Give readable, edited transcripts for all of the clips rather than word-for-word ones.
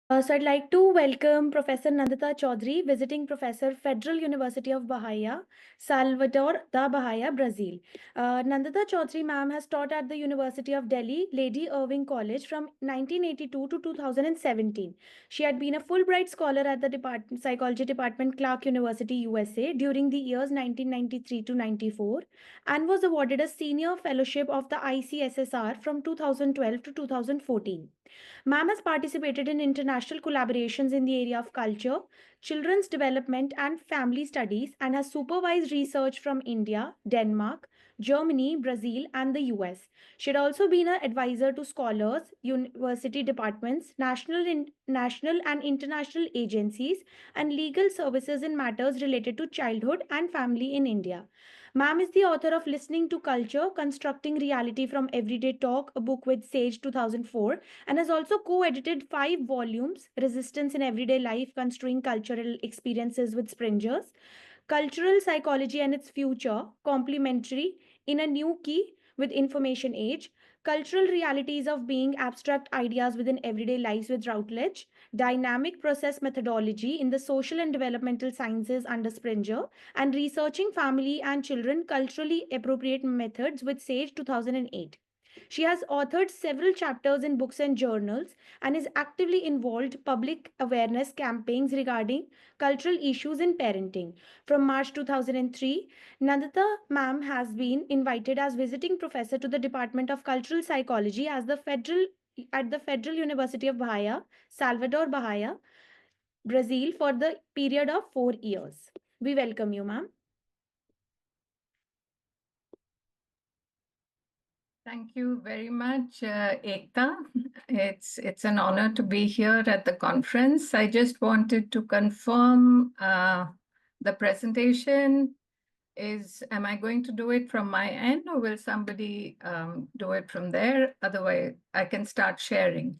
So I'd like to welcome Professor Nandita Chaudhary, visiting professor, Federal University of Bahia, Salvador da Bahia, Brazil. Nandita Chaudhary ma'am has taught at the University of Delhi, Lady Irving College from 1982 to 2017. She had been a Fulbright scholar at the Psychology Department, Clark University, USA during the years 1993 to 94 and was awarded a senior fellowship of the ICSSR from 2012 to 2014. Ma'am has participated in international collaborations in the area of culture, children's development, and family studies, and has supervised research from India, Denmark, Germany, Brazil, and the US. She had also been an advisor to scholars, university departments, national and international agencies, and legal services in matters related to childhood and family in India. Ma'am is the author of Listening to Culture, Constructing Reality from Everyday Talk, a book with Sage 2004, and has also co-edited 5 volumes: Resistance in Everyday Life, Construing Cultural Experiences with Springers, Cultural Psychology and Its Future, Complementary, In a New Key with Information Age, Cultural Realities of Being, Abstract Ideas Within Everyday Lives with Routledge, Dynamic Process Methodology in the Social and Developmental Sciences under Springer, and Researching Family and Children, Culturally Appropriate Methods with Sage 2008. She has authored several chapters in books and journals and is actively involved public awareness campaigns regarding cultural issues in parenting. From March 2003, Nandita ma'am has been invited as visiting professor to the Department of Cultural Psychology at the Federal University of Bahia, Salvador Bahia, Brazil for the period of 4 years. We welcome you, ma'am. Thank you very much, Ekta. It's an honor to be here at the conference. I just wanted to confirm the presentation am I going to do it from my end, or will somebody do it from there? Otherwise, I can start sharing.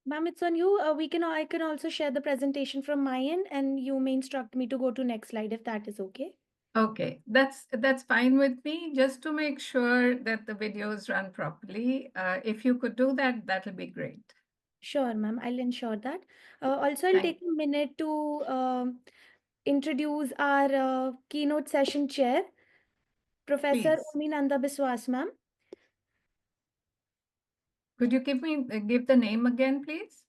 Ma'am, it's on you. I can also share the presentation from my end, and you may instruct me to go to next slide if that is okay. Okay, that's fine with me. Just to make sure that the videos run properly, if you could do that, that'll be great. Sure, ma'am. I'll ensure that. Also, I'll take a minute to introduce our keynote session chair, Professor Please. Nanda Biswas, ma'am. Could you give the name again, please?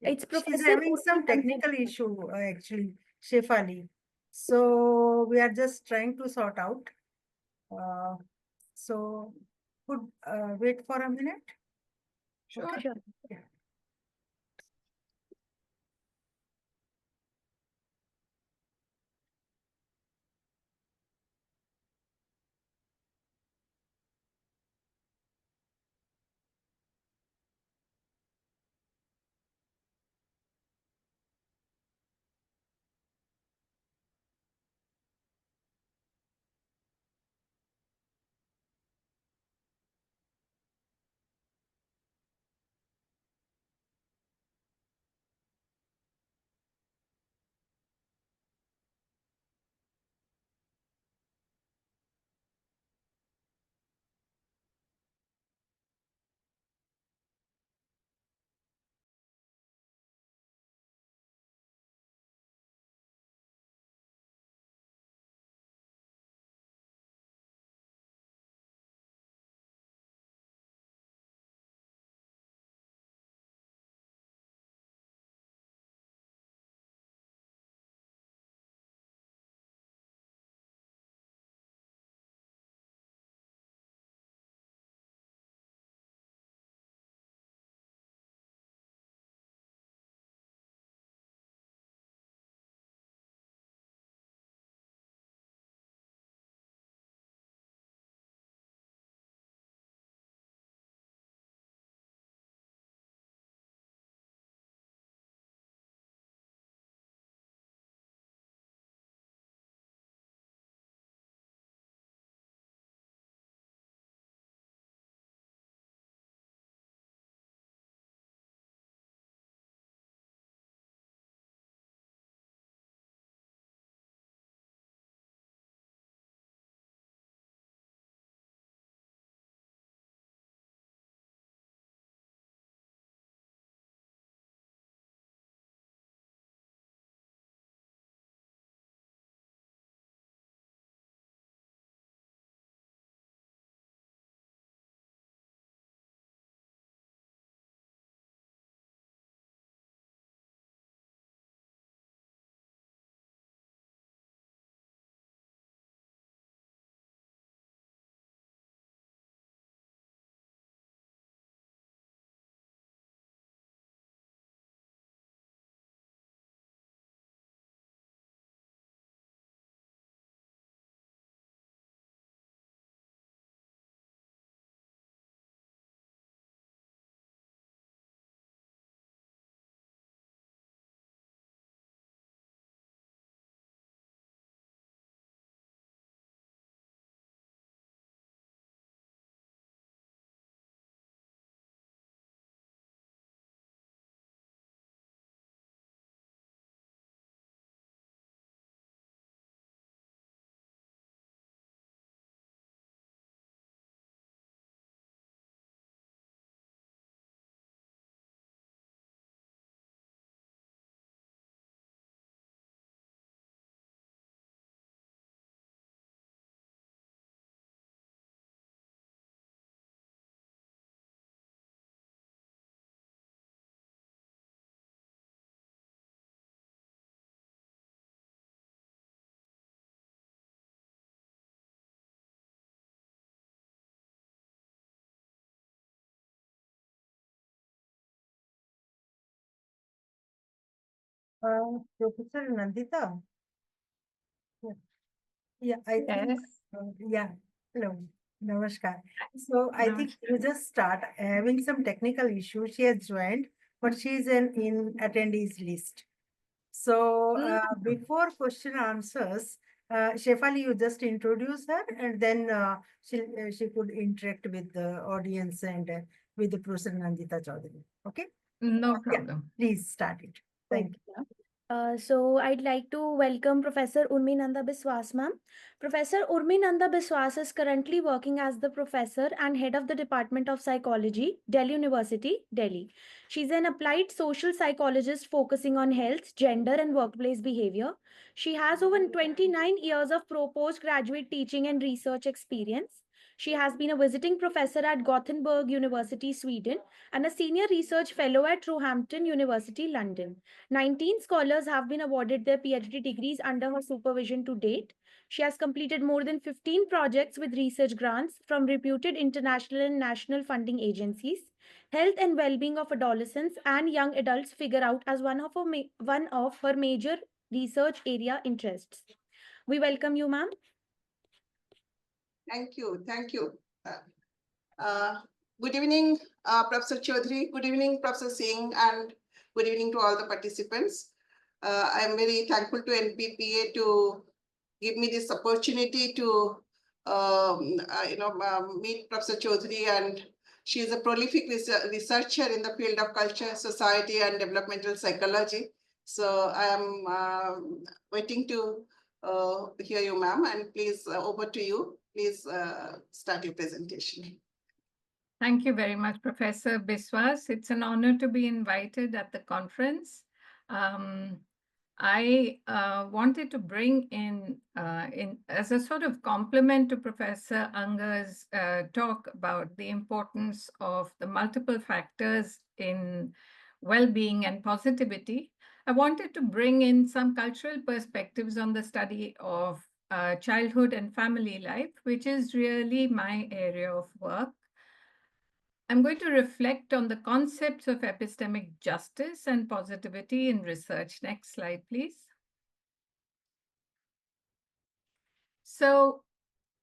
It's She's Professor having some technical issue, actually, Shefali. So we are just trying to sort out. So could wait for a minute. Sure. Okay. Sure. Yeah. Professor Nandita. Yeah, I think, Yes. yeah, hello, namaskar. So I think Namaskar. you just start having some technical issues. She has joined, but she is in attendees list. So before question answers, Shefali, you just introduce her, and then she could interact with the audience and with the Professor Nandita Chaudhary. Okay? No Yeah, problem. please start it. Thank you. Okay. So I'd like to welcome Professor Urmi Nanda Biswas, ma'am. Professor Urmi Nanda Biswas is currently working as the professor and head of the Department of Psychology, Delhi University, Delhi. She's an applied social psychologist focusing on health, gender, and workplace behavior. She has over 29 years of postgraduate teaching and research experience. She has been a visiting professor at Gothenburg University, Sweden, and a senior research fellow at Roehampton University, London. 19 scholars have been awarded their PhD degrees under her supervision to date. She has completed more than 15 projects with research grants from reputed international and national funding agencies. Health and well-being of adolescents and young adults figure out as one of her major research area interests. We welcome you, ma'am. Thank you. Thank you. Uh, good evening, Professor Chaudhary. Good evening, Professor Singh, and good evening to all the participants. I am very thankful to NPPA to give me this opportunity to meet Professor Chaudhary, and she is a prolific researcher in the field of culture, society, and developmental psychology. So I am waiting to hear you, ma'am, and please, over to you. Please start your presentation. Thank you very much, Professor Biswas. It's an honor to be invited at the conference. I wanted to bring in as a sort of complement to Professor Anga's talk about the importance of the multiple factors in well-being and positivity. I wanted to bring in some cultural perspectives on the study of childhood and family life, which is really my area of work. I'm going to reflect on the concepts of epistemic justice and positivity in research. Next slide, please. So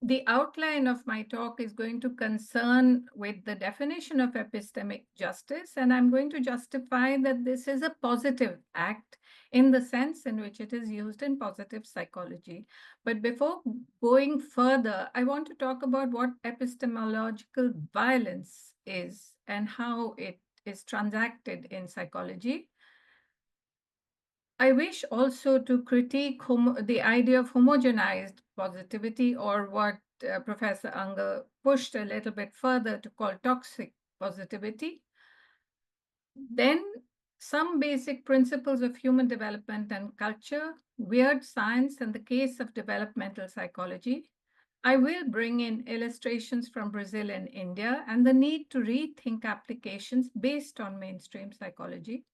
the outline of my talk is going to concern with the definition of epistemic justice, and I'm going to justify that this is a positive act in the sense in which it is used in positive psychology. But before going further, I want to talk about what epistemological violence is and how it is transacted in psychology. I wish also to critique the idea of homogenized positivity, or what Professor Unger pushed a little bit further to call toxic positivity. Then some basic principles of human development and culture, weird science, and the case of developmental psychology. I will bring in illustrations from Brazil and India and the need to rethink applications based on mainstream psychology.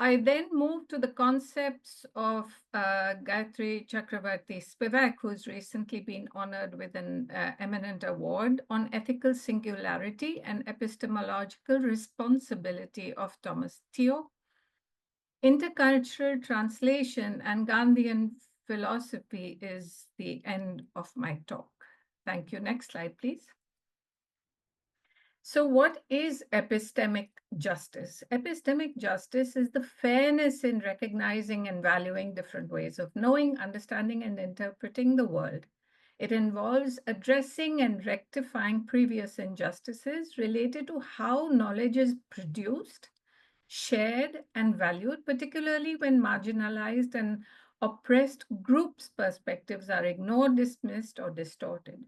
I then moved to the concepts of Gayatri Chakravarti Spivak, who's recently been honored with an eminent award on ethical singularity and epistemological responsibility of Thomas Theo. Intercultural translation and Gandhian philosophy is the end of my talk. Thank you. Next slide, please. So what is epistemic justice? Epistemic justice is the fairness in recognizing and valuing different ways of knowing, understanding, and interpreting the world. It involves addressing and rectifying previous injustices related to how knowledge is produced, shared, and valued, particularly when marginalized and oppressed groups' perspectives are ignored, dismissed, or distorted.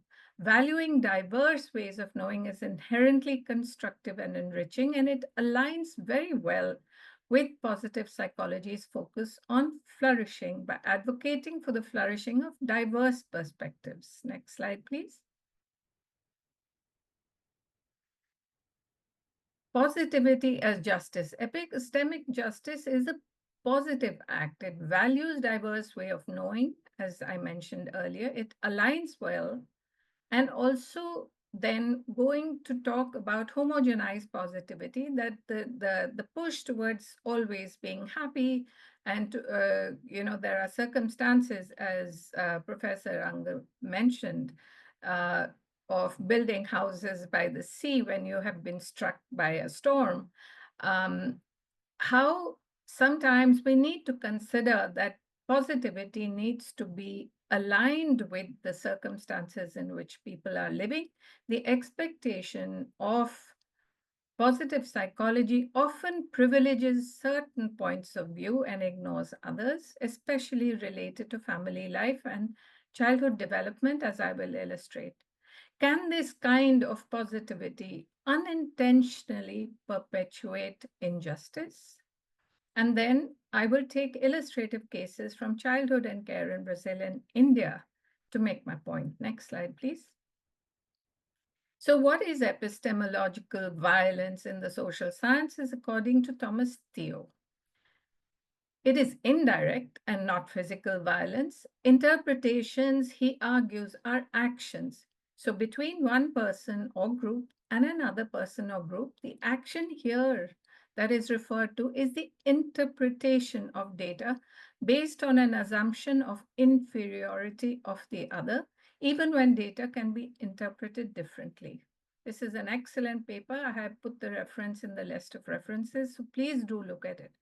Valuing diverse ways of knowing is inherently constructive and enriching, and it aligns very well with positive psychology's focus on flourishing by advocating for the flourishing of diverse perspectives. Next slide, please. Positivity as justice. Epistemic justice is a positive act. It values diverse way of knowing, as I mentioned earlier. It aligns well and also then going to talk about homogenized positivity, that the push towards always being happy, and there are circumstances, as Professor Anger mentioned, of building houses by the sea when you have been struck by a storm. How sometimes we need to consider that positivity needs to be aligned with the circumstances in which people are living. The expectation of positive psychology often privileges certain points of view and ignores others, especially related to family life and childhood development, as I will illustrate. Can this kind of positivity unintentionally perpetuate injustice? And then I will take illustrative cases from childhood and care in Brazil and India to make my point. Next slide, please. So what is epistemological violence in the social sciences according to Thomas Theo? It is indirect and not physical violence. Interpretations, he argues, are actions. So between one person or group and another person or group, the action here that is referred to is the interpretation of data based on an assumption of inferiority of the other, even when data can be interpreted differently. This is an excellent paper. I have put the reference in the list of references, so please do look at it.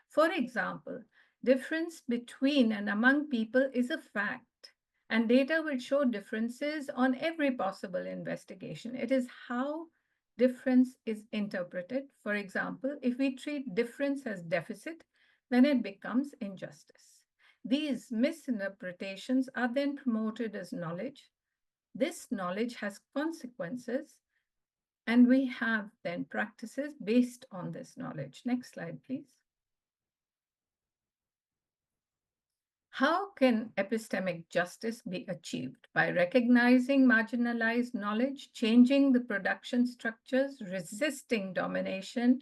For example, difference between and among people is a fact, and data will show differences on every possible investigation. It is how difference is interpreted. For example, if we treat difference as deficit, then it becomes injustice. These misinterpretations are then promoted as knowledge. This knowledge has consequences, and we have then practices based on this knowledge. Next slide, please. How can epistemic justice be achieved? By recognizing marginalized knowledge, changing the production structures, resisting domination,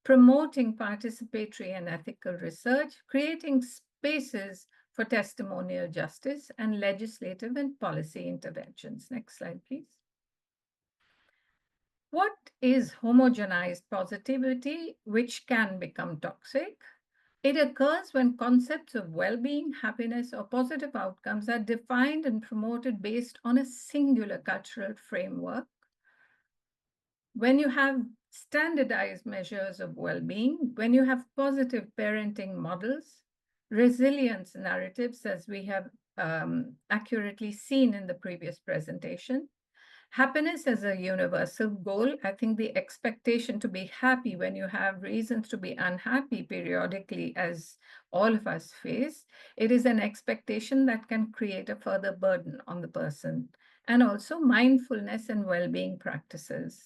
promoting participatory and ethical research, creating spaces for testimonial justice, and legislative and policy interventions. Next slide, please. What is homogenized positivity, which can become toxic? It occurs when concepts of well-being, happiness, or positive outcomes are defined and promoted based on a singular cultural framework. When you have standardized measures of well-being, when you have positive parenting models, resilience narratives, as we have accurately seen in the previous presentation, happiness as a universal goal. I think the expectation to be happy when you have reasons to be unhappy periodically, as all of us face, it is an expectation that can create a further burden on the person. And also mindfulness and well-being practices.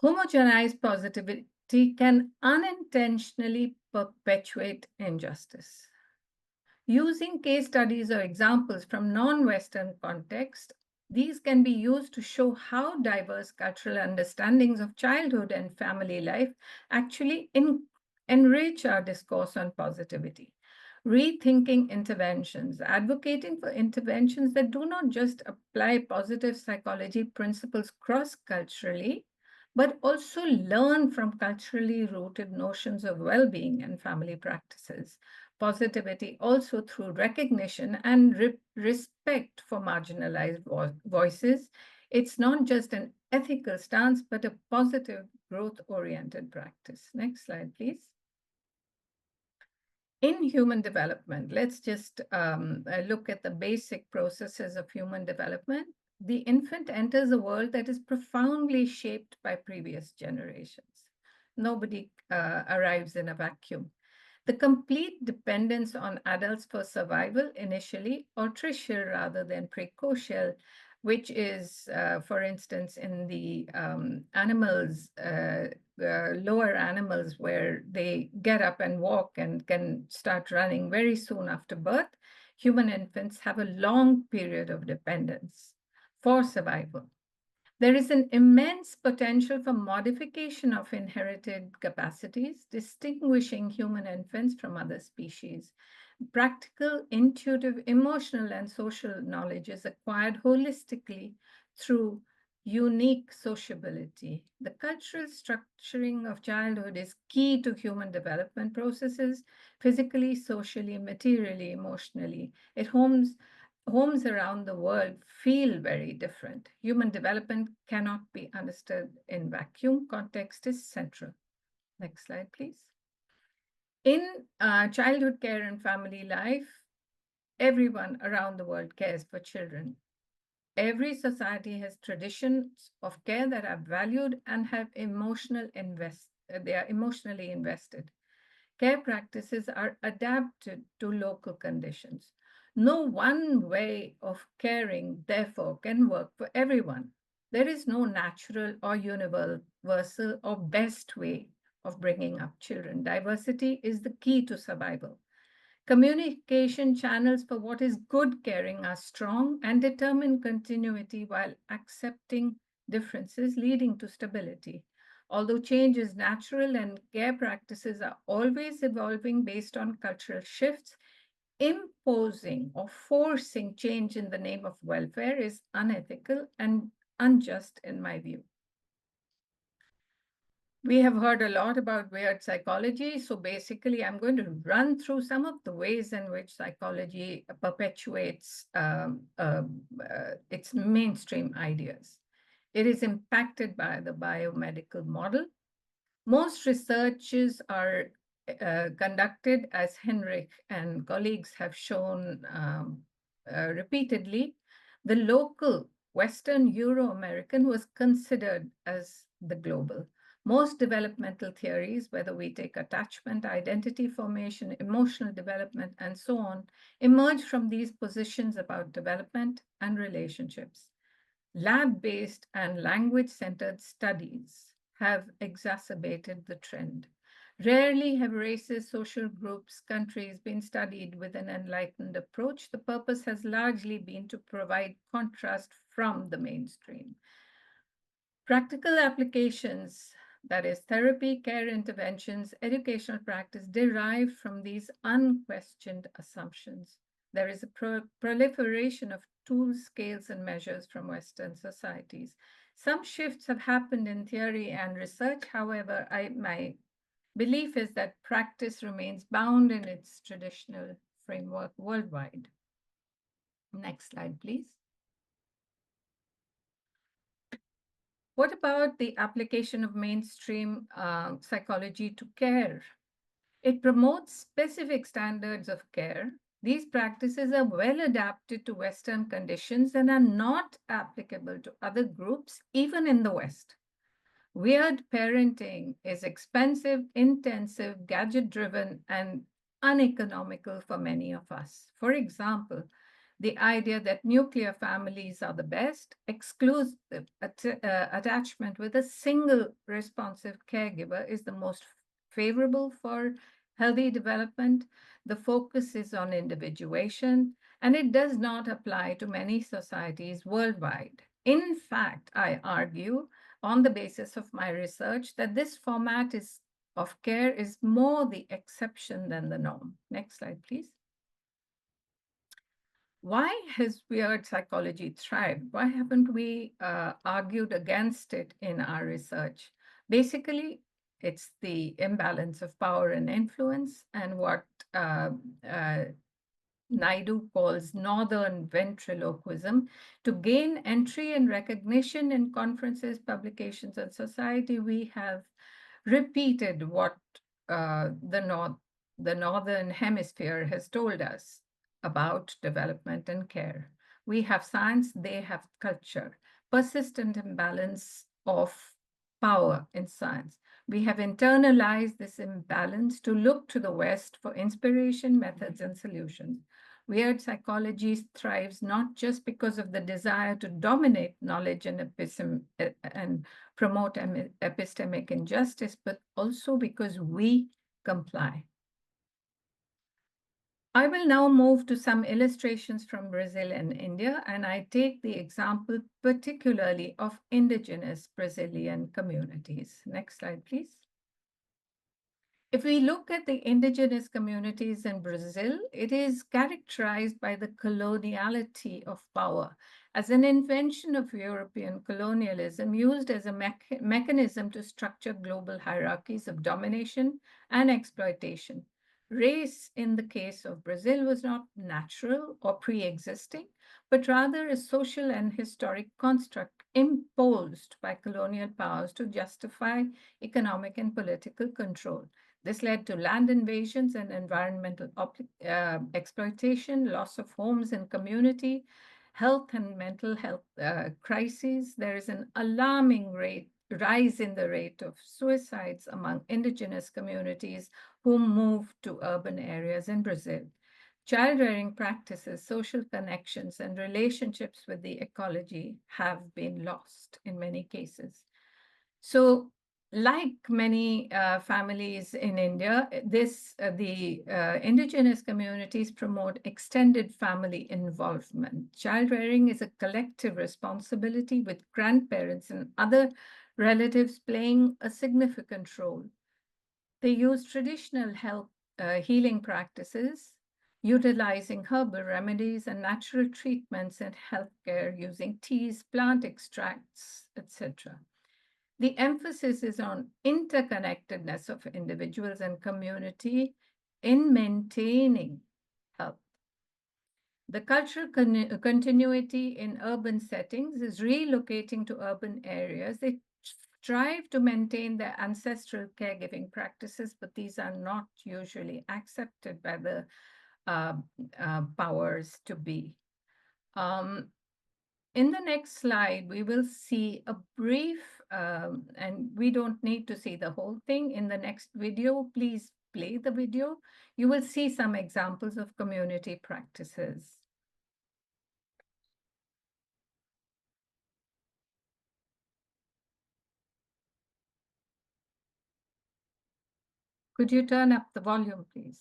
Homogenized positivity can unintentionally perpetuate injustice. Using case studies or examples from non-Western contexts, these can be used to show how diverse cultural understandings of childhood and family life actually enrich our discourse on positivity. Rethinking interventions, advocating for interventions that do not just apply positive psychology principles cross-culturally, but also learn from culturally rooted notions of well-being and family practices. Positivity also through recognition and respect for marginalized voices. It's not just an ethical stance, but a positive growth-oriented practice. Next slide, please. In human development, let's just look at the basic processes of human development. The infant enters a world that is profoundly shaped by previous generations. Nobody arrives in a vacuum. The complete dependence on adults for survival initially, or tertial rather than precocial, which is, for instance, in the animals, lower animals, where they get up and walk and can start running very soon after birth, human infants have a long period of dependence for survival. There is an immense potential for modification of inherited capacities, distinguishing human infants from other species. Practical, intuitive, emotional, and social knowledge is acquired holistically through unique sociability. The cultural structuring of childhood is key to human development processes, physically, socially, materially, emotionally. Homes around the world feel very different. Human development cannot be understood in vacuum. Context is central. Next slide, please. In childhood care and family life, everyone around the world cares for children. Every society has traditions of care that are valued and have they are emotionally invested. Care practices are adapted to local conditions. No one way of caring, therefore, can work for everyone. There is no natural or universal or best way of bringing up children. Diversity is the key to survival. Communication channels for what is good caring are strong and determine continuity while accepting differences, leading to stability. Although change is natural and care practices are always evolving based on cultural shifts, imposing or forcing change in the name of welfare is unethical and unjust in my view. We have heard a lot about weird psychology. So basically, I'm going to run through some of the ways in which psychology perpetuates its mainstream ideas. It is impacted by the biomedical model. Most researches are conducted, as Henrich and colleagues have shown repeatedly. The local Western Euro-American was considered as the global. Most developmental theories, whether we take attachment, identity formation, emotional development, and so on, emerge from these positions about development and relationships. Lab-based and language-centered studies have exacerbated the trend. Rarely have races, social groups, countries been studied with an enlightened approach. The purpose has largely been to provide contrast from the mainstream. Practical applications, that is therapy, care interventions, educational practice, derive from these unquestioned assumptions. There is a proliferation of tools, scales, and measures from Western societies. Some shifts have happened in theory and research. However, my belief is that practice remains bound in its traditional framework worldwide. Next slide, please. What about the application of mainstream psychology to care? It promotes specific standards of care. These practices are well adapted to Western conditions and are not applicable to other groups, even in the West. Weird parenting is expensive, intensive, gadget-driven, and uneconomical for many of us. For example, the idea that nuclear families are the best, exclusive attachment with a single responsive caregiver is the most favorable for healthy development. The focus is on individuation, and it does not apply to many societies worldwide. In fact, I argue on the basis of my research that this format of care is more the exception than the norm. Next slide, please. Why has weird psychology thrived? Why haven't we argued against it in our research? Basically, it's the imbalance of power and influence and what Naidu calls northern ventriloquism. To gain entry and recognition in conferences, publications, and society, we have repeated what the northern hemisphere has told us about development and care. We have science, they have culture. Persistent imbalance of power in science. We have internalized this imbalance to look to the West for inspiration, methods, and solutions. Weird psychology thrives not just because of the desire to dominate knowledge and promote epistemic injustice, but also because we comply. I will now move to some illustrations from Brazil and India, and I take the example particularly of indigenous Brazilian communities. Next slide, please. If we look at the indigenous communities in Brazil, it is characterized by the coloniality of power as an invention of European colonialism used as a mechanism to structure global hierarchies of domination and exploitation. Race, in the case of Brazil, was not natural or pre-existing, but rather a social and historic construct imposed by colonial powers to justify economic and political control. This led to land invasions and environmental exploitation, loss of homes and community, health and mental health crises. There is an alarming rise in the rate of suicides among indigenous communities who move to urban areas in Brazil. Child-rearing practices, social connections, and relationships with the ecology have been lost in many cases. So, like many families in India, the indigenous communities promote extended family involvement. Child rearing is a collective responsibility with grandparents and other relatives playing a significant role. They use traditional healing practices, utilizing herbal remedies and natural treatments in healthcare using teas, plant extracts, etc. The emphasis is on interconnectedness of individuals and community in maintaining health. The cultural continuity in urban settings is relocating to urban areas. They strive to maintain their ancestral caregiving practices, but these are not usually accepted by the powers to be. In the next slide, we will see a brief, and we don't need to see the whole thing. In the next video, please play the video. You will see some examples of community practices. Could you turn up the volume, please?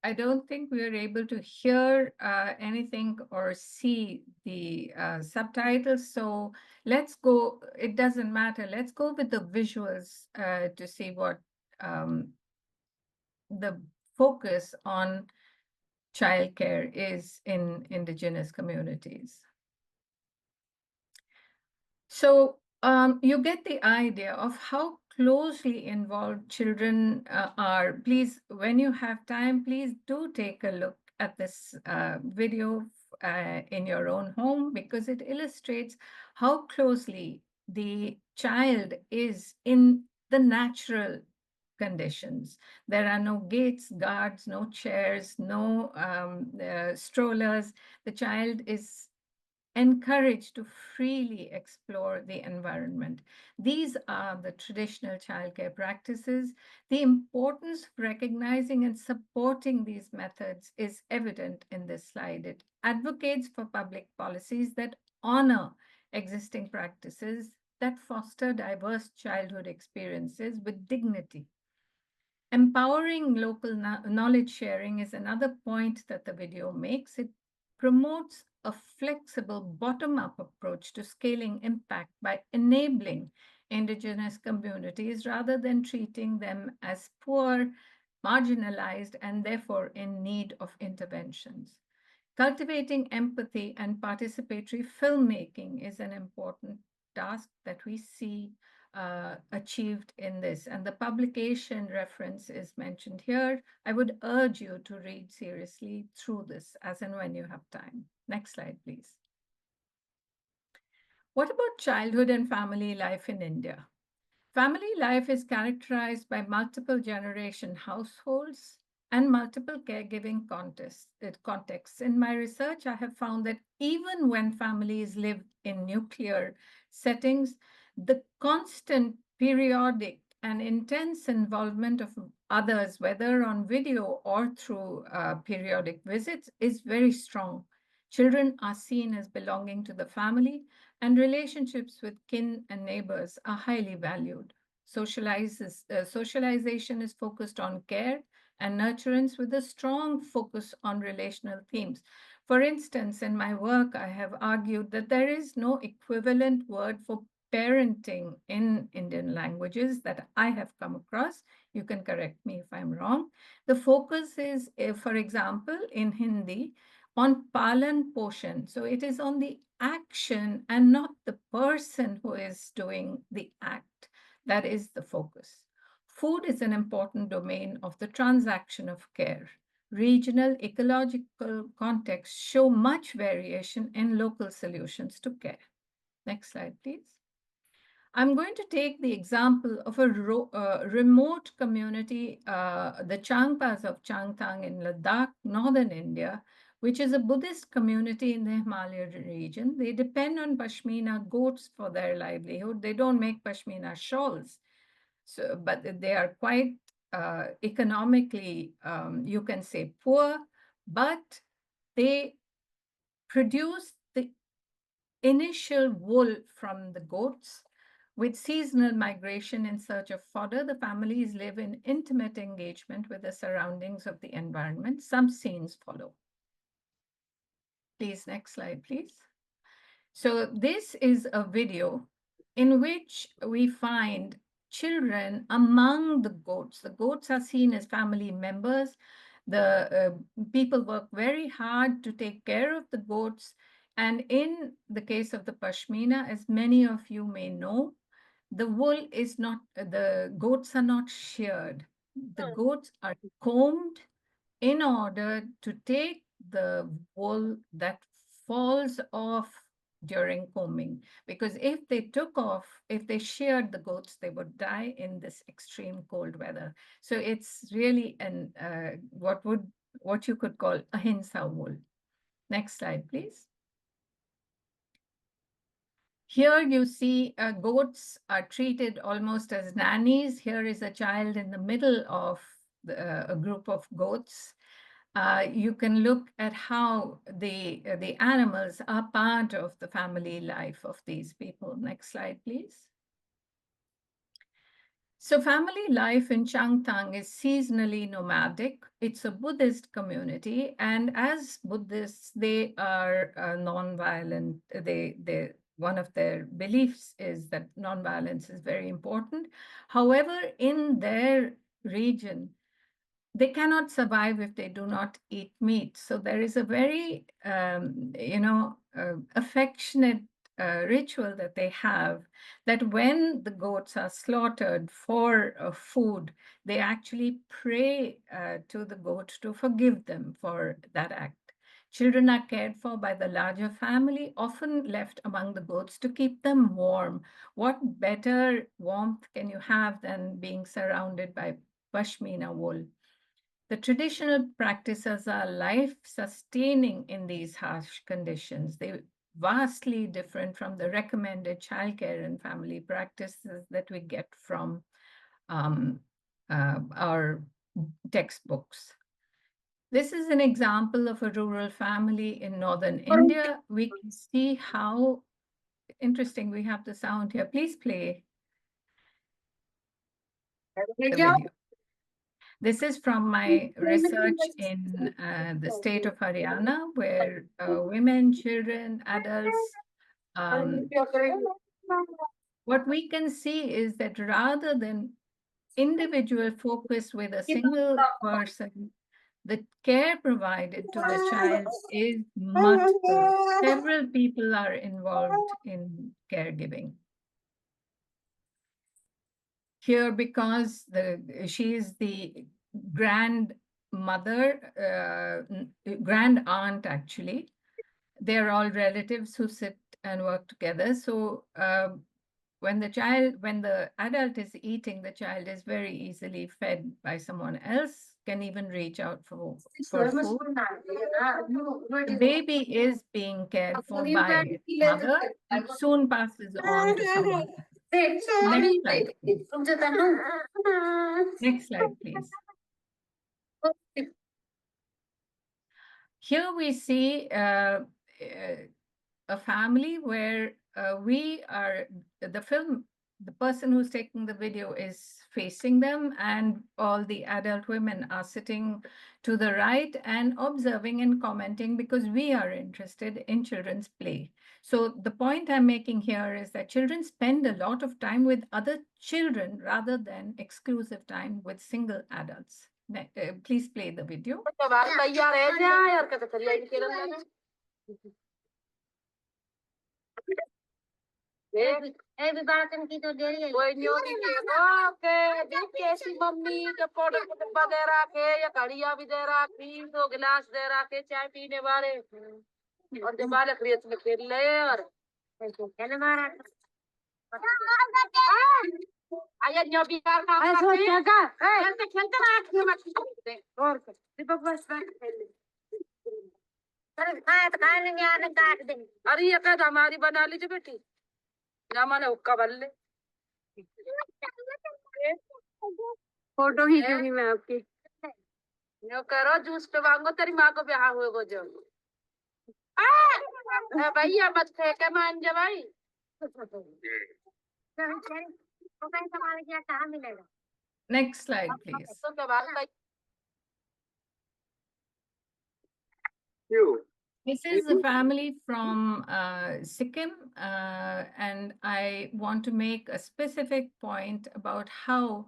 I don't think we are able to hear anything or see the subtitles. So let's go, it doesn't matter. Let's go with the visuals to see what the focus on childcare is in indigenous communities. So you get the idea of how closely involved children are. Please, when you have time, please do take a look at this video in your own home, because it illustrates how closely the child is in the natural conditions. There are no gates, guards, no chairs, no strollers. The child is encouraged to freely explore the environment. These are the traditional childcare practices. The importance of recognizing and supporting these methods is evident in this slide. It advocates for public policies that honor existing practices that foster diverse childhood experiences with dignity. Empowering local knowledge sharing is another point that the video makes. It promotes a flexible bottom-up approach to scaling impact by enabling indigenous communities rather than treating them as poor, marginalized, and therefore in need of interventions. Cultivating empathy and participatory filmmaking is an important task that we see achieved in this. And the publication reference is mentioned here. I would urge you to read seriously through this as and when you have time. Next slide, please. What about childhood and family life in India? Family life is characterized by multiple generation households and multiple caregiving contexts. In my research, I have found that even when families live in nuclear settings, the constant, periodic, and intense involvement of others, whether on video or through periodic visits, is very strong. Children are seen as belonging to the family, and relationships with kin and neighbors are highly valued. Socialization is focused on care and nurturance with a strong focus on relational themes. For instance, in my work, I have argued that there is no equivalent word for parenting in Indian languages that I have come across. You can correct me if I'm wrong. The focus is, for example, in Hindi, on palan poshan. So it is on the action and not the person who is doing the act. That is the focus. Food is an important domain of the transaction of care. Regional ecological contexts show much variation in local solutions to care. Next slide, please. I'm going to take the example of a remote community, the Changpas of Changtang in Ladakh, northern India, which is a Buddhist community in the Himalayan region. They depend on Pashmina goats for their livelihood. They don't make Pashmina shawls, but they are quite economically, you can say, poor, but they produce the initial wool from the goats. With seasonal migration in search of fodder, the families live in intimate engagement with the surroundings of the environment. Some scenes follow. Please, next slide, please. So this is a video in which we find children among the goats. The goats are seen as family members. The people work very hard to take care of the goats. And in the case of the Pashmina, as many of you may know, the wool is not, the goats are not sheared. The goats are combed in order to take the wool that falls off during combing. Because if they sheared the goats, they would die in this extreme cold weather. So it's really an what you could call ahimsa wool. Next slide, please. Here you see goats are treated almost as nannies. Here is a child in the middle of a group of goats. You can look at how the animals are part of the family life of these people. Next slide, please. So family life in Changtang is seasonally nomadic. It's a Buddhist community, and as Buddhists, they are non-violent. One of their beliefs is that non-violence is very important. However, in their region, they cannot survive if they do not eat meat. So there is a very, affectionate ritual that they have, that when the goats are slaughtered for food, they actually pray to the goat to forgive them for that act. Children are cared for by the larger family, often left among the goats to keep them warm. What better warmth can you have than being surrounded by Pashmina wool? The traditional practices are life-sustaining in these harsh conditions. They're vastly different from the recommended childcare and family practices that we get from our textbooks. This is an example of a rural family in northern India. We can see how interesting. We have the sound here. Please play the video. This is from my research in the state of Haryana, where women, children, adults, what we can see is that rather than individual focus with a single person, the care provided to the child is multiple. Several people are involved in caregiving. Here, because she is the grandmother, grand aunt actually. They're all relatives who sit and work together. So when the adult is eating, the child is very easily fed by someone else, can even reach out for food. The baby is being cared for by its mother and soon passes on to someone else. Next slide, please. Next slide, please. Here we see a family where we are, the person who's taking the video is facing them, and all the adult women are sitting to the right and observing and commenting because we are interested in children's play. So the point I'm making here is that children spend a lot of time with other children rather than exclusive time with single adults. Please play the video. Mummy के photo डब्बा दे रहा के या घड़िया भी दे रहा, cream 2 गिलास दे रहा के चाय पीने वाले, और जब बाल खेत में खेल ले और खेलने मारा आया न्यो बिकार का ऐसा क्या का खेलते खेलते ना के मत और दीपक बस अरे खाए तो खाए नहीं आने काट दे, अरे ये कद हमारी बना लीजिए बेटी ना माने हुक्का बल्ले फोटो खींचूंगी मैं आपकी, नो करो जूस पे मांगो तेरी माँ को ब्याह हुए को जो भैया मत फेंके मान जा भाई कहाँ मिलेगा। Next slide, please. तो क्या बात है This is a family from Sikkim, and I want to make a specific point about how,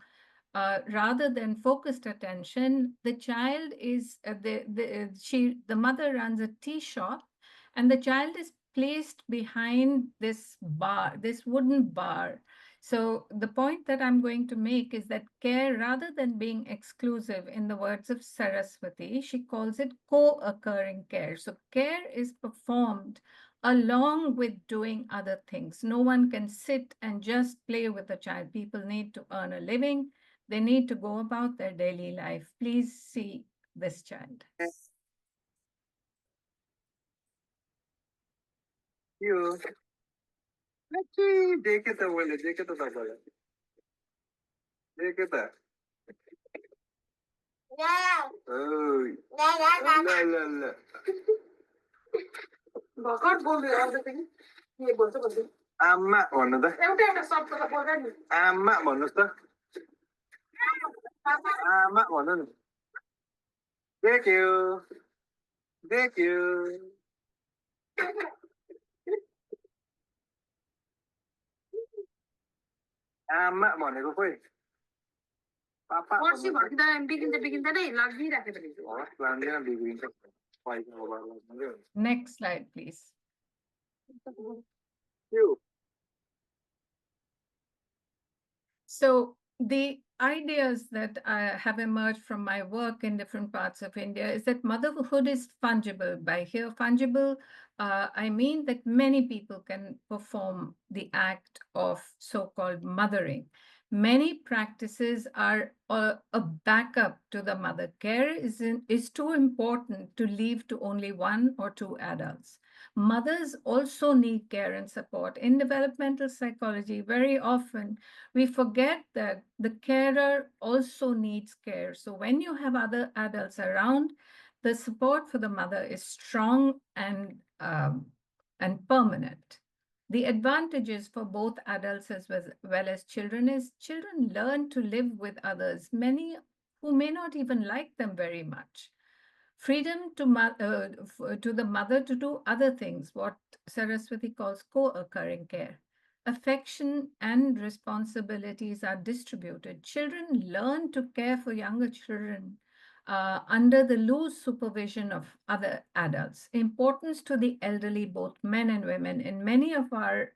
rather than focused attention, the child is the mother runs a tea shop, and the child is placed behind this bar, this wooden bar. So the point that I'm going to make is that care, rather than being exclusive, in the words of Saraswati, she calls it co-occurring care. So care is performed along with doing other things. No one can sit and just play with a child. People need to earn a living. They need to go about their daily life. Please see this child. देखे तो बोले देखे तो बोले देखे तो भगत बोल रहे और देखिए ये बोलते बोलते आमा भन्नु त एउटा एउटा शब्द त बोल्दैन नि आमा भन्नुस् त आमा भन्नु नि देखियो आमा भनेको खोइ पापा पर्सि भर्किँदा बिगिन्छ नै लागिराखेको रहेछ लाग्दैन बिग्रिन्छ पैसा होला लाग्यो Next slide, please. So the ideas that have emerged from my work in different parts of India is that motherhood is fungible. By here, fungible, I mean that many people can perform the act of so-called mothering. Many practices are a backup to the mother. Care is too important to leave to only 1 or 2 adults. Mothers also need care and support. In developmental psychology, very often we forget that the carer also needs care. So when you have other adults around, the support for the mother is strong and permanent. The advantages for both adults as well as children is children learn to live with others, many who may not even like them very much. Freedom to the mother to do other things, what Saraswati calls co-occurring care. Affection and responsibilities are distributed. Children learn to care for younger children under the loose supervision of other adults. Importance to the elderly, both men and women. In many of our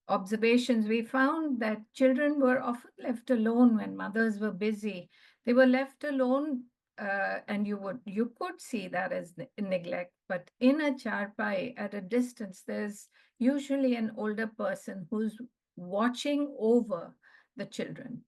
observations, we found that children were often left alone when mothers were busy. They were left alone, and you could see that as neglect. But in a charpai at a distance, there's usually an older person who's watching over the children.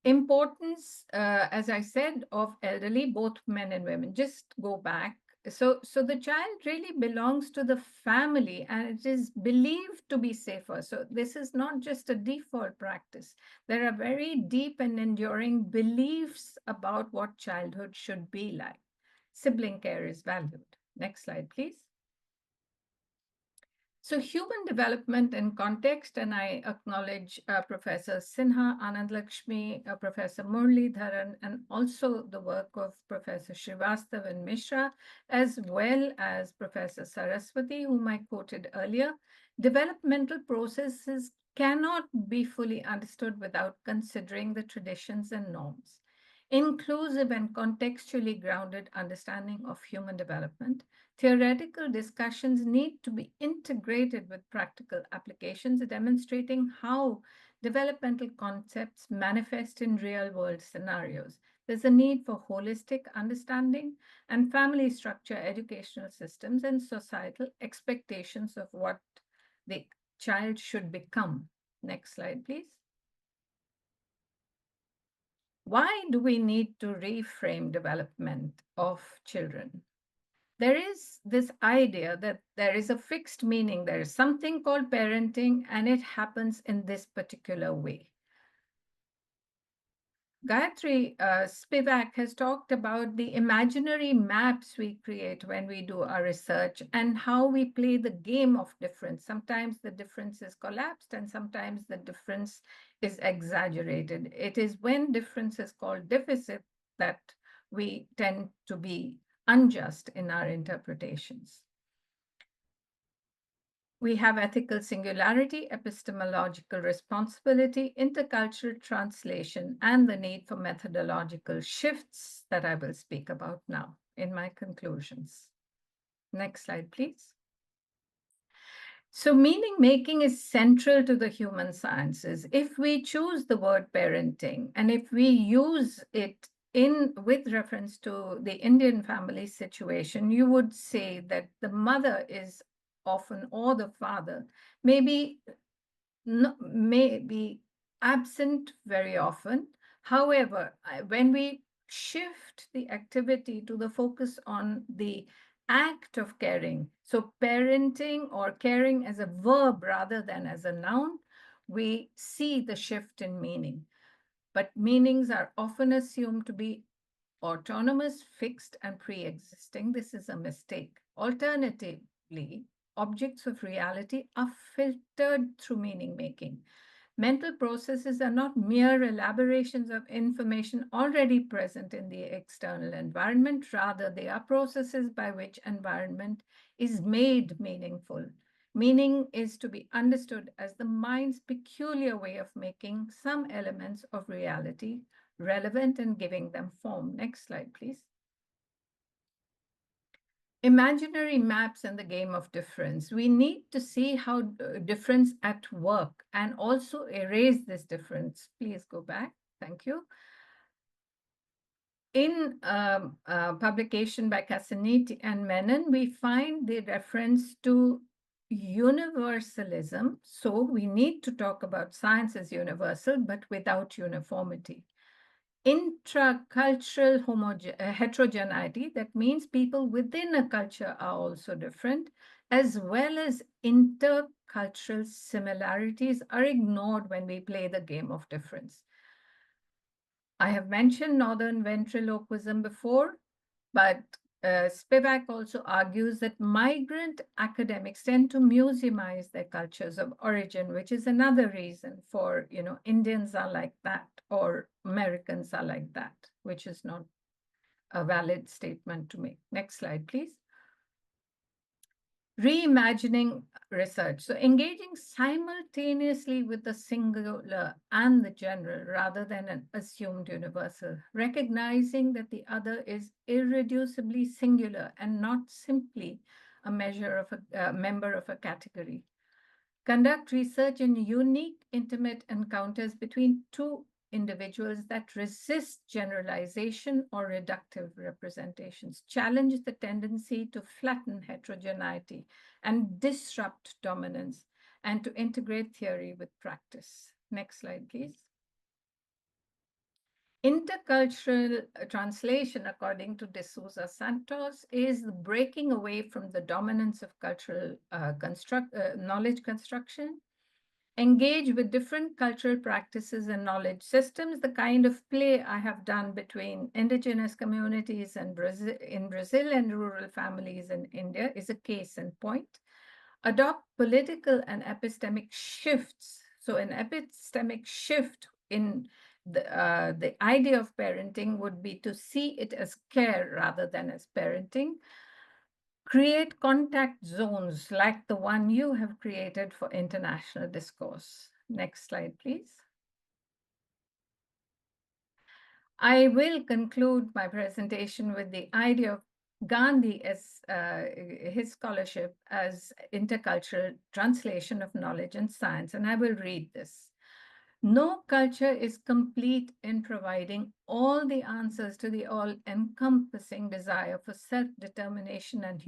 Importance, as I said, of elderly, both men and women. Just go back. So the child really belongs to the family, and it is believed to be safer. So this is not just a default practice. There are very deep and enduring beliefs about what childhood should be like. Sibling care is valued. Next slide, please. So human development in context, and I acknowledge Professor Sinha, Anand Lakshmi, Professor Muralidharan, and also the work of Professor Srivastav and Mishra, as well as Professor Saraswati, whom I quoted earlier. Developmental processes cannot be fully understood without considering the traditions and norms. Inclusive and contextually grounded understanding of human development. Theoretical discussions need to be integrated with practical applications, demonstrating how developmental concepts manifest in real-world scenarios. There's a need for holistic understanding and family structure, educational systems, and societal expectations of what the child should become. Next slide, please. Why do we need to reframe development of children? There is this idea that there is a fixed meaning. There is something called parenting, and it happens in this particular way. Gayatri Spivak has talked about the imaginary maps we create when we do our research and how we play the game of difference. Sometimes the difference is collapsed and sometimes the difference is exaggerated. It is when difference is called deficit that we tend to be unjust in our interpretations. We have ethical singularity, epistemological responsibility, intercultural translation, and the need for methodological shifts that I will speak about now in my conclusions. Next slide, please. So meaning making is central to the human sciences. If we choose the word parenting, and if we use it with reference to the Indian family situation, you would say that the mother is often, or the father, may be absent very often. However, when we shift the activity to the focus on the act of caring, so parenting or caring as a verb rather than as a noun, we see the shift in meaning. But meanings are often assumed to be autonomous, fixed, and pre-existing. This is a mistake. Alternatively, objects of reality are filtered through meaning making. Mental processes are not mere elaborations of information already present in the external environment. Rather, they are processes by which environment is made meaningful. Meaning is to be understood as the mind's peculiar way of making some elements of reality relevant and giving them form. Next slide, please. Imaginary maps and the game of difference. We need to see how difference at work and also erase this difference. Please go back. Thank you. In publication by Casaniti and Menon, we find the reference to universalism. So we need to talk about science as universal, but without uniformity. Intracultural heterogeneity, that means people within a culture are also different, as well as intercultural similarities are ignored when we play the game of difference. I have mentioned northern ventriloquism before, but Spivak also argues that migrant academics tend to museumize their cultures of origin, which is another reason for, Indians are like that or Americans are like that, which is not a valid statement to make. Next slide, please. Reimagining research. So engaging simultaneously with the singular and the general rather than an assumed universal, recognizing that the other is irreducibly singular and not simply a measure of a member of a category. Conduct research in unique, intimate encounters between two individuals that resist generalization or reductive representations, challenge the tendency to flatten heterogeneity and disrupt dominance, and to integrate theory with practice. Next slide, please. Intercultural translation, according to De Souza Santos, is the breaking away from the dominance of cultural knowledge construction engage with different cultural practices and knowledge systems, the kind of play I have done between indigenous communities and in Brazil and rural families in India is a case in point. Adopt political and epistemic shifts. So an epistemic shift in the idea of parenting would be to see it as care rather than as parenting. Create contact zones like the one you have created for international discourse. Next slide, please. I will conclude my presentation with the idea of Gandhi as his scholarship as intercultural translation of knowledge and science, and I will read this. No culture is complete in providing all the answers to the all-encompassing desire for self-determination and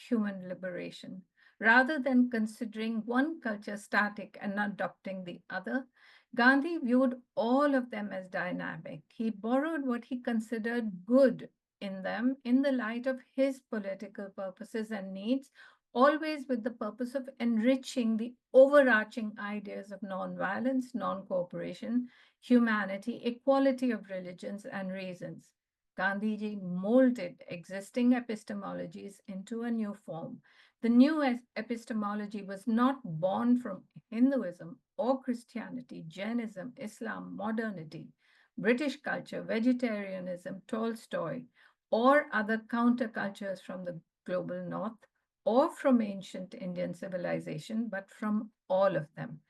human liberation. Rather than considering one culture static and adopting the other, Gandhi viewed all of them as dynamic. He borrowed what he considered good in them in the light of his political purposes and needs, always with the purpose of enriching the overarching ideas of non-violence, non-cooperation, humanity, equality of religions and reasons. Gandhiji molded existing epistemologies into a new form. The new epistemology was not born from Hinduism or Christianity, Jainism, Islam, modernity, British culture, vegetarianism, Tolstoy, or other countercultures from the global north, or from ancient Indian civilization, but from all of them.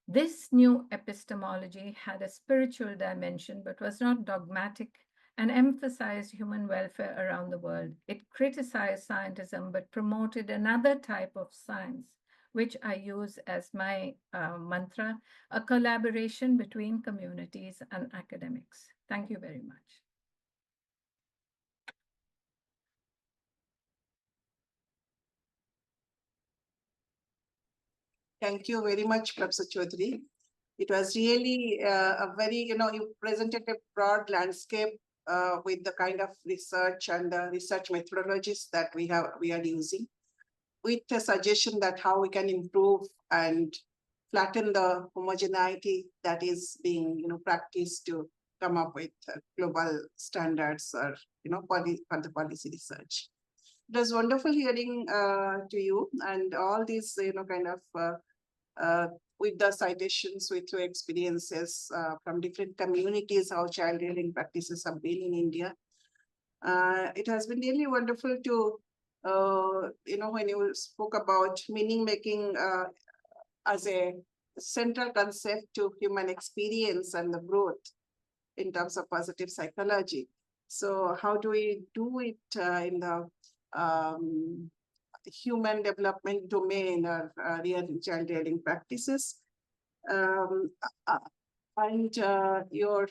This new epistemology had a spiritual dimension, but was not dogmatic and emphasized human welfare around the world. It criticized scientism, but promoted another type of science, which I use as my mantra, a collaboration between communities and academics. Thank you very much. Thank you very much, Professor Chaudhary. It was really a very, you presented a broad landscape with the kind of research and the research methodologies that we are using, with a suggestion that how we can improve and flatten the homogeneity that is being, practiced to come up with global standards or, for the policy research. It was wonderful hearing to you and all these, kind of with the citations, with your experiences from different communities, how child rearing practices have been in India. It has been really wonderful to, when you spoke about meaning making as a central concept to human experience and the growth in terms of positive psychology. So how do we do it in the human development domain or real child rearing practices? And your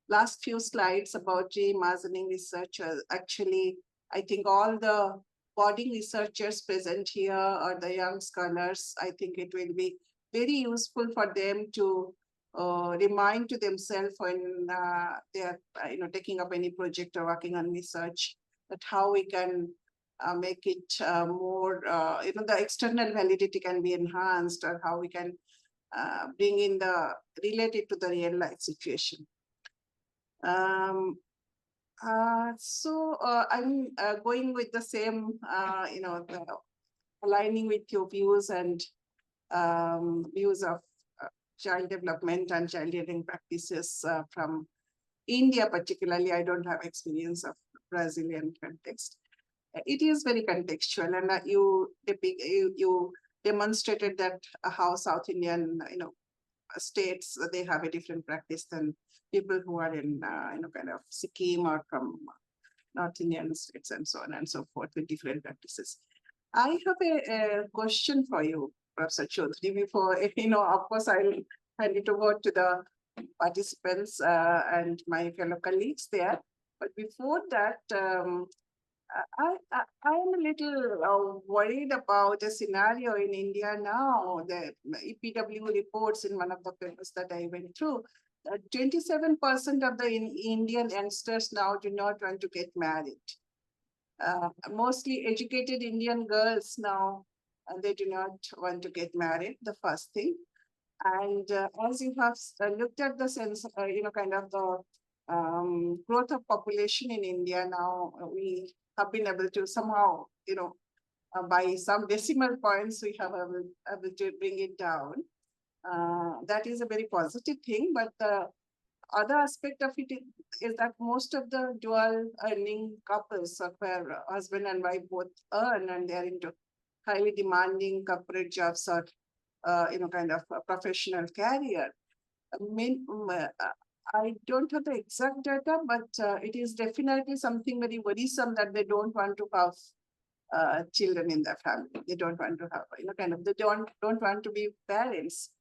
last few slides about reimagining research, actually, I think all the budding researchers present here or the young scholars, I think it will be very useful for them to remind to themselves when they are taking up any project or working on research, that how we can make it more, the external validity can be enhanced, or how we can bring in relate it to the real life situation. So I'm going with the same, aligning with your views and views of child development and child rearing practices from India particularly. I don't have experience of Brazilian context. It is very contextual, and you demonstrated that how South Indian, states, they have a different practice than people who are in, kind of Sikkim or from North Indian states and so on and so forth with different practices. I have a question for you, Professor Chaudhary, before, of course, I'll hand it over to the participants and my fellow colleagues there. But before that, I'm a little worried about a scenario in India now. The EPW reports in one of the papers that I went through, that 27% of the Indian youngsters now do not want to get married. Mostly educated Indian girls now and they do not want to get married, the first thing. And as you have looked at the sense, kind of the growth of population in India now, we have been able to somehow, by some decimal points, we have able to bring it down. That is a very positive thing, but the other aspect of it is that most of the dual earning couples, where husband and wife both earn and they're into highly demanding corporate jobs or kind of a professional career. I don't have the exact data, but it is definitely something very worrisome that they don't want to have children in their family. They don't want to have, they don't want to be parents.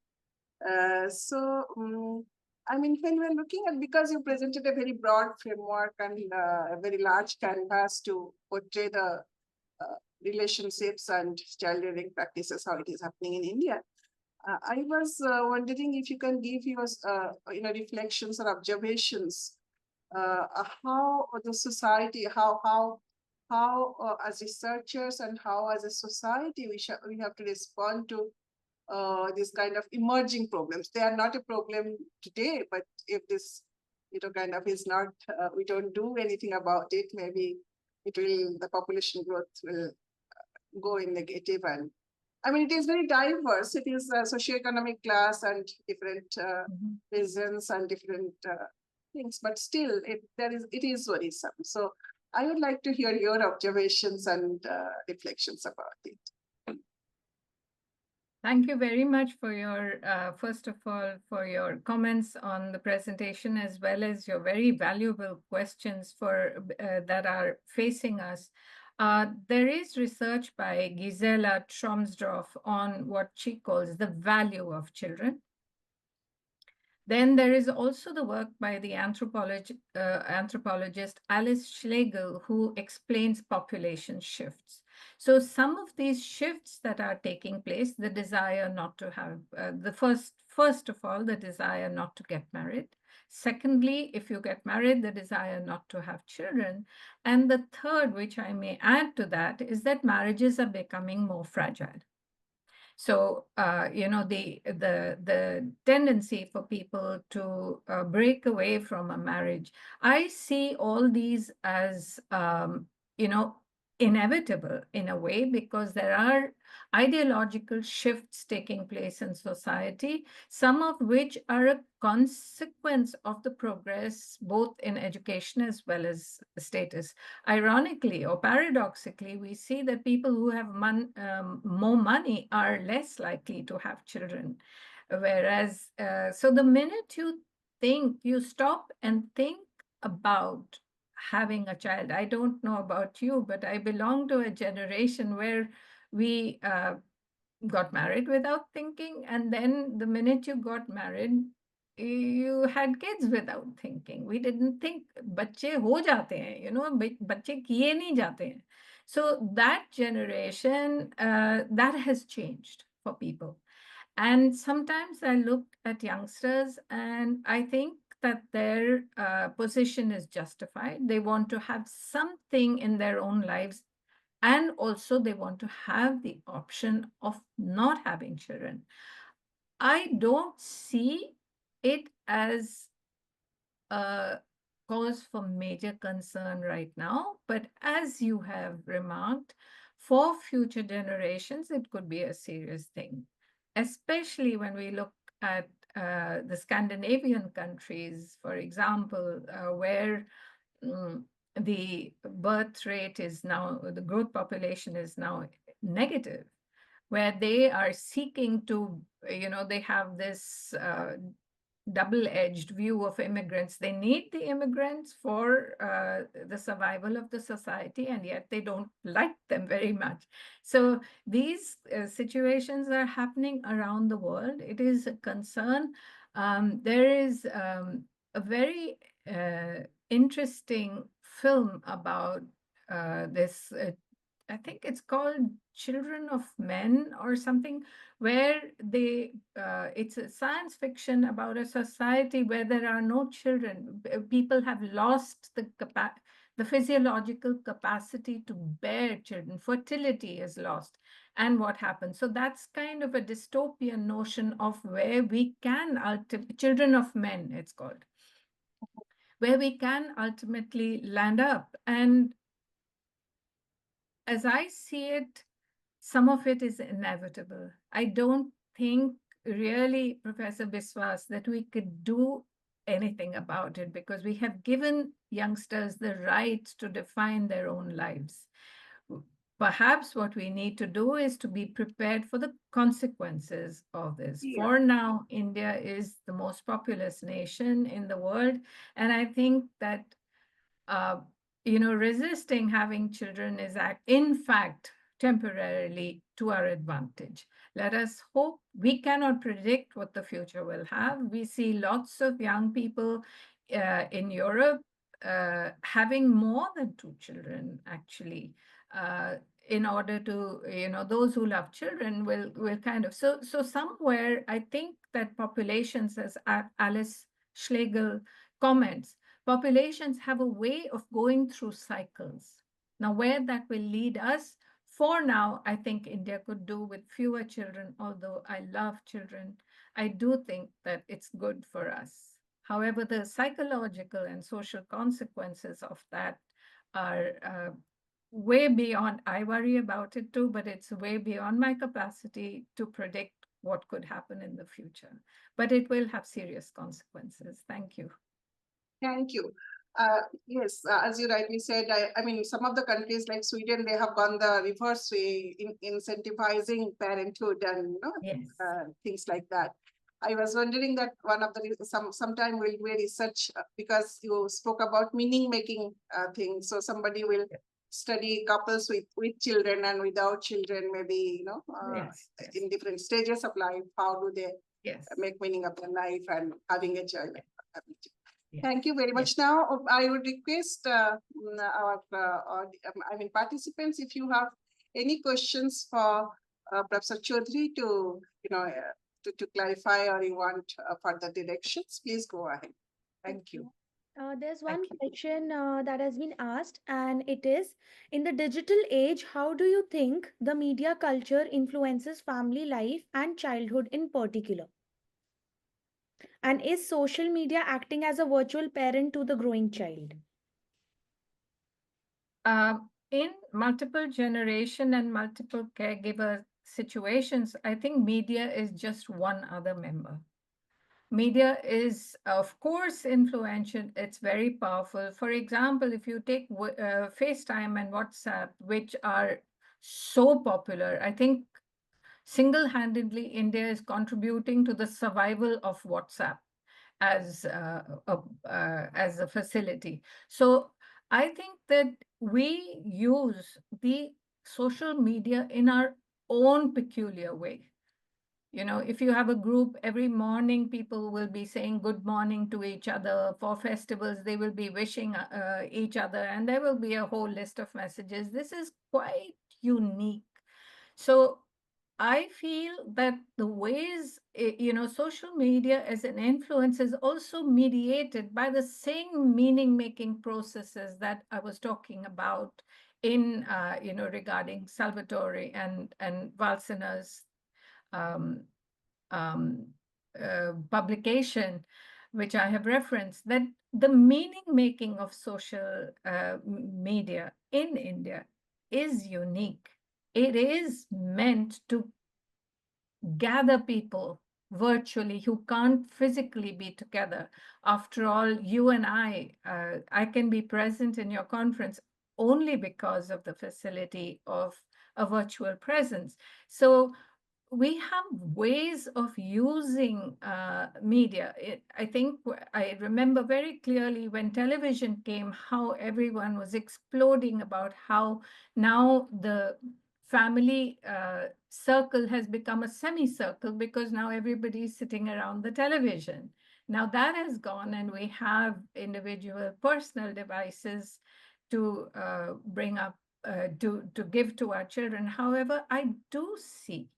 I mean, when we're looking at, because you presented a very broad framework and a very large canvas to portray the relationships and child rearing practices, how it is happening in India. I was wondering if you can give us, reflections or observations, how the society, how as researchers and how as a society we have to respond to this kind of emerging problems. They are not a problem today, but if this, kind of is not, we don't do anything about it, maybe the population growth will go in negative. And I mean, it is very diverse. It is socioeconomic class and different reasons and different things, but still it is worrisome. So I would like to hear your observations and reflections about it. Thank you very much for your, first of all, for your comments on the presentation, as well as your very valuable questions that are facing us. There is research by Gisela Tromsdorf on what she calls the value of children. Then there is also the work by the anthropologist Alice Schlegel, who explains population shifts. So some of these shifts that are taking place, the desire not to have, first of all, the desire not to get married. Secondly, if you get married, the desire not to have children. And the third, which I may add to that, is that marriages are becoming more fragile. So, the tendency for people to break away from a marriage, I see all these as, inevitable in a way, because there are ideological shifts taking place in society, some of which are a consequence of the progress both in education as well as status. Ironically or paradoxically, we see that people who have more money are less likely to have children. Whereas, so the minute you stop and think about having a child. I don't know about you, but I belong to a generation where we got married without thinking, and then the minute you got married, you had kids without thinking. We didn't think. बच्चे हो जाते हैं, बच्चे किए नहीं जाते हैं. So that generation, that has changed for people. And sometimes I look at youngsters and I think that their position is justified. They want to have something in their own lives, and also they want to have the option of not having children. I don't see it as a cause for major concern right now, but as you have remarked, for future generations, it could be a serious thing, especially when we look at the Scandinavian countries, for example, where the birth rate is now, the growth population is now negative, where they are seeking to, they have this double-edged view of immigrants. They need the immigrants for the survival of the society, and yet they don't like them very much. So these situations are happening around the world. It is a concern. There is a very interesting film about this, I think it's called Children of Men or something, where it's a science fiction about a society where there are no children. People have lost the physiological capacity to bear children, fertility is lost. And what happens? So that's kind of a dystopian notion of where we can children of men, it's called, where we can ultimately land up. And as I see it, some of it is inevitable. I don't think really, Professor Biswas, that we could do anything about it because we have given youngsters the right to define their own lives. Perhaps what we need to do is to be prepared for the consequences of this. Yeah. For now, India is the most populous nation in the world. And I think that resisting having children is in fact temporarily to our advantage. Let us hope. We cannot predict what the future will have. We see lots of young people in Europe having more than 2 children, actually, in order to, those who love children will kind of, so somewhere I think that populations, as Alice Schlegel comments, populations have a way of going through cycles. Now, where that will lead us, for now, I think India could do with fewer children, although I love children. I do think that it's good for us. However, the psychological and social consequences of that are way beyond, I worry about it too, but it's way beyond my capacity to predict what could happen in the future. But it will have serious consequences. Thank you. Thank you. Yes, as you rightly said, I mean, some of the countries like Sweden, they have gone the reverse way in incentivizing parenthood and Yes. things like that. I was wondering that one of the sometime we'll do a research because you spoke about meaning making things. So somebody will study couples with children and without children, maybe Yes. in different stages of life. How do they Yes. make meaning of their life and having a child? Yes. Thank you very much. Now, I would request our participants, if you have any questions for Professor Chaudhary to, to clarify, or you want further directions, please go ahead. Thank you. There's one question that has been asked, and it is, in the digital age, how do you think the media culture influences family life and childhood in particular? And is social media acting as a virtual parent to the growing child? In multiple generation and multiple caregiver situations, I think media is just one other member. Media is, of course, influential. It's very powerful. For example, if you take FaceTime and WhatsApp, which are so popular, I think single-handedly India is contributing to the survival of WhatsApp as a facility. So I think that we use the social media in our own peculiar way. If you have a group, every morning people will be saying good morning to each other. For festivals, they will be wishing each other, and there will be a whole list of messages. This is quite unique. So I feel that the ways, social media as an influence is also mediated by the same meaning-making processes that I was talking about in, regarding Salvatore and Valsena's publication, which I have referenced, that the meaning-making of social media in India is unique. It is meant to gather people virtually who can't physically be together. After all, you and I can be present in your conference only because of the facility of a virtual presence. So we have ways of using media. I think I remember very clearly when television came, how everyone was exploding about how now the family circle has become a semicircle because now everybody is sitting around the television. Now that has gone, and we have individual personal devices to bring up, to give to our children. However, I do see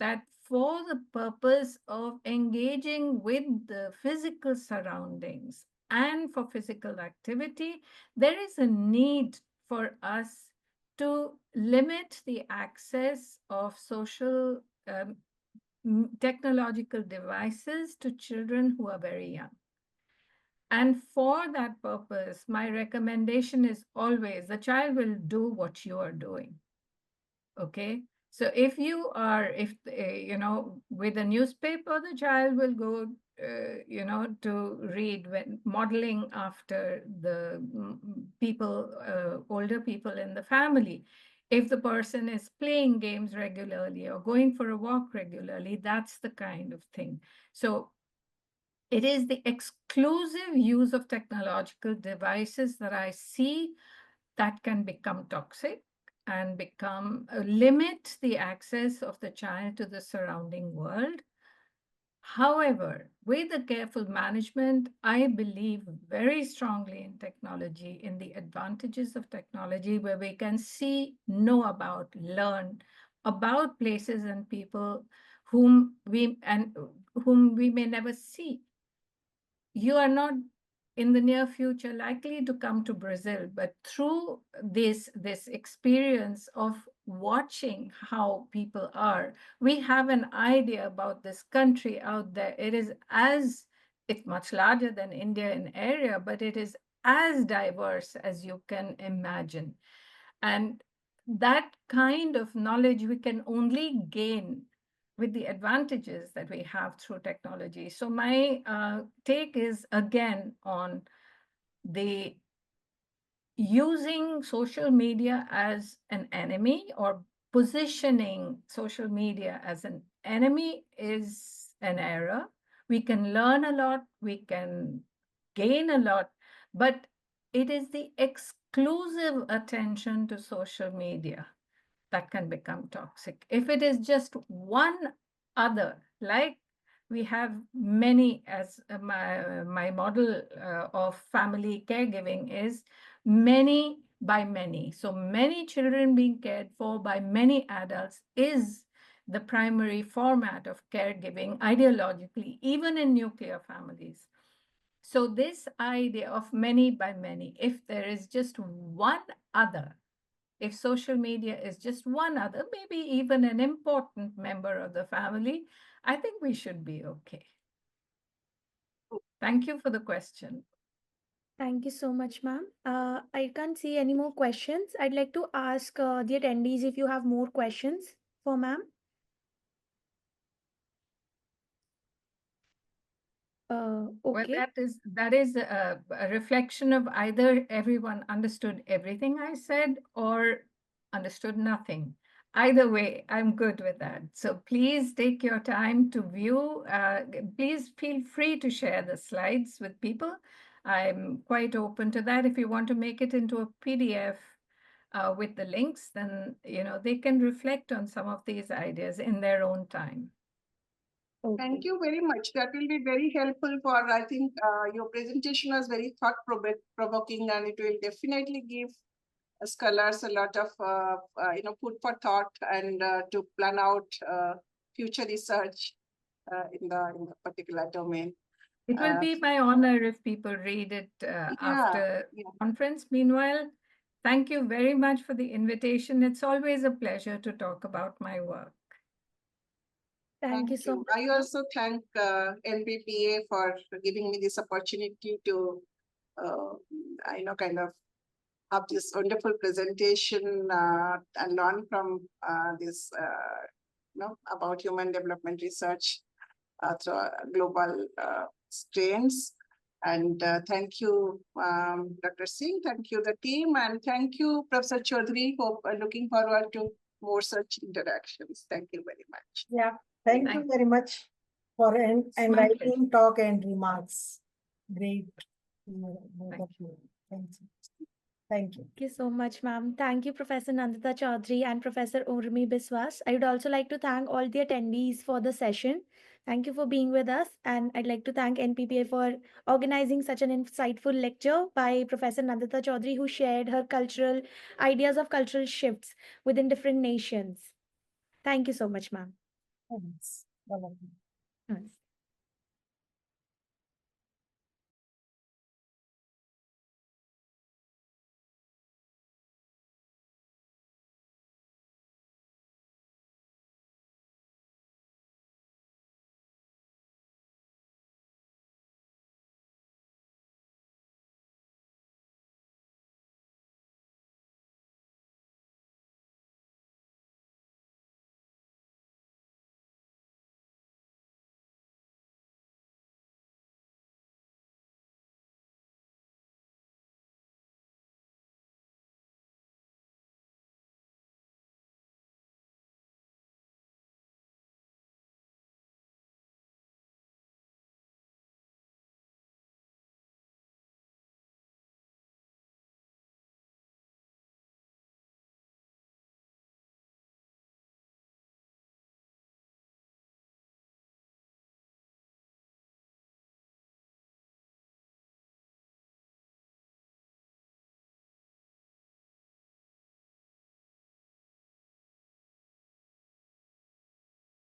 that for the purpose of engaging with the physical surroundings and for physical activity, there is a need for us to limit the access of social technological devices to children who are very young. And for that purpose, my recommendation is always the child will do what you are doing. Okay. So if you are, with a newspaper, the child will go, to read when modeling after the people, older people in the family. If the person is playing games regularly or going for a walk regularly, that's the kind of thing. So it is the exclusive use of technological devices that I see that can become toxic and limit the access of the child to the surrounding world. However, with the careful management, I believe very strongly in technology, in the advantages of technology, where we can see, know about, learn about places and people whom we may never see. You are not in the near future likely to come to Brazil, but through this experience of watching how people are, we have an idea about this country out there. It's much larger than India in area, but it is as diverse as you can imagine. And that kind of knowledge we can only gain with the advantages that we have through technology. So my take is again on the using social media as an enemy, or positioning social media as an enemy is an error. We can learn a lot, we can gain a lot, but it is the exclusive attention to social media that can become toxic. If it is just one other, like we have many, as my model of family caregiving is many by many. So many children being cared for by many adults is the primary format of caregiving ideologically, even in nuclear families. So this idea of many by many, if there is just one other, if social media is just one other, maybe even an important member of the family, I think we should be okay. Thank you for the question. Thank you so much, ma'am. I can't see any more questions. I'd like to ask the attendees if you have more questions for ma'am. Well, Okay. that is a reflection of either everyone understood everything I said or understood nothing. Either way, I'm good with that. So please take your time to view. Please feel free to share the slides with people. I'm quite open to that. If you want to make it into a PDF with the links, then they can reflect on some of these ideas in their own time. Thank you very much. That will be very helpful for, I think your presentation was very thought-provoking, and it will definitely give scholars a lot of, food for thought, and to plan out future research in the particular domain. It will be my honor if people read it after the conference. Meanwhile, thank you very much for the invitation. It's always a pleasure to talk about my work. Thank you so much. I also thank NPPA for giving me this opportunity to, kind of have this wonderful presentation and learn from this, about human development research through global strains. And thank you, Dr. Singh. Thank you, the team, and thank you, Professor Chaudhary. Hope looking forward to more such interactions. Thank you very much. Yeah, thank you very much for enlightening talk and remarks. Great. Thank you. Thank you. Thank you so much, ma'am. Thank you, Professor Nandita Chaudhary and Professor Urmi Biswas. I would also like to thank all the attendees for the session. Thank you for being with us. And I'd like to thank NPPA for organizing such an insightful lecture by Professor Nandita Chaudhary, who shared her cultural ideas of cultural shifts within different nations. Thank you so much, ma'am. Thanks. Bye-bye. Yes.